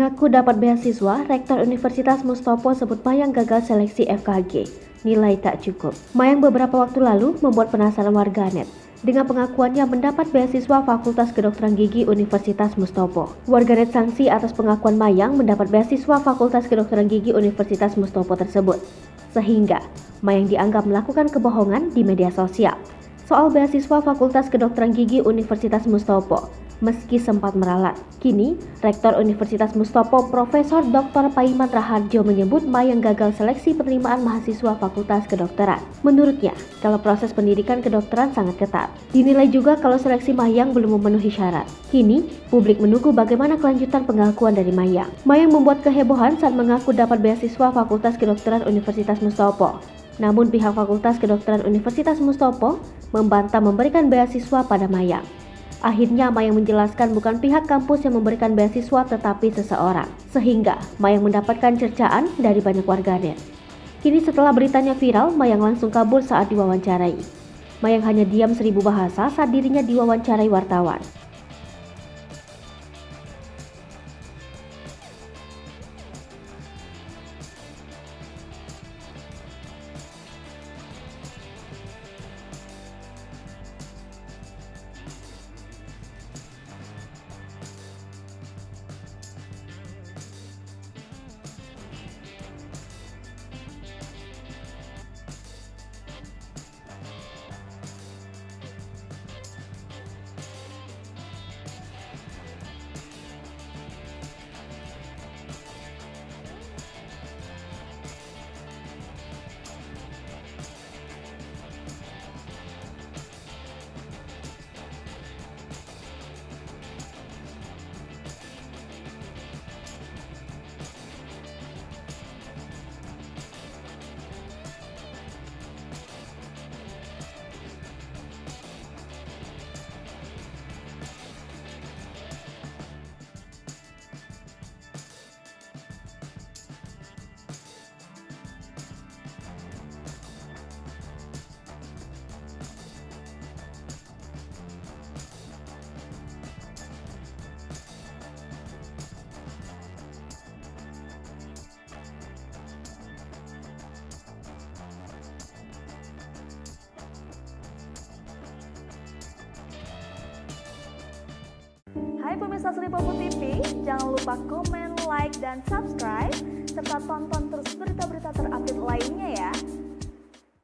Ngaku dapat beasiswa, Rektor Universitas Mustopo sebut Mayang gagal seleksi FKG. Nilai tak cukup. Mayang beberapa waktu lalu membuat penasaran warganet dengan pengakuannya mendapat beasiswa Fakultas Kedokteran Gigi Universitas Mustopo. Warganet sanksi atas pengakuan Mayang mendapat beasiswa Fakultas Kedokteran Gigi Universitas Mustopo tersebut. Sehingga Mayang dianggap melakukan kebohongan di media sosial soal beasiswa Fakultas Kedokteran Gigi Universitas Mustopo. Meski sempat meralat, kini Rektor Universitas Mustopo Profesor Dr. Paiman Raharjo menyebut Mayang gagal seleksi penerimaan mahasiswa Fakultas Kedokteran. Menurutnya, kalau proses pendidikan kedokteran sangat ketat. Dinilai juga kalau seleksi Mayang belum memenuhi syarat. Kini, publik menunggu bagaimana kelanjutan pengakuan dari Mayang. Mayang membuat kehebohan saat mengaku dapat beasiswa Fakultas Kedokteran Universitas Mustopo. Namun pihak Fakultas Kedokteran Universitas Mustopo membantah memberikan beasiswa pada Mayang. Akhirnya Mayang menjelaskan bukan pihak kampus yang memberikan beasiswa tetapi seseorang. Sehingga Mayang mendapatkan cercaan dari banyak warganet. Kini setelah beritanya viral, Mayang langsung kabur saat diwawancarai. Mayang hanya diam 1000 bahasa saat dirinya diwawancarai wartawan. Hai pemirsa Sri Popo TV, jangan lupa komen, like, dan subscribe, serta tonton terus berita-berita terupdate lainnya ya.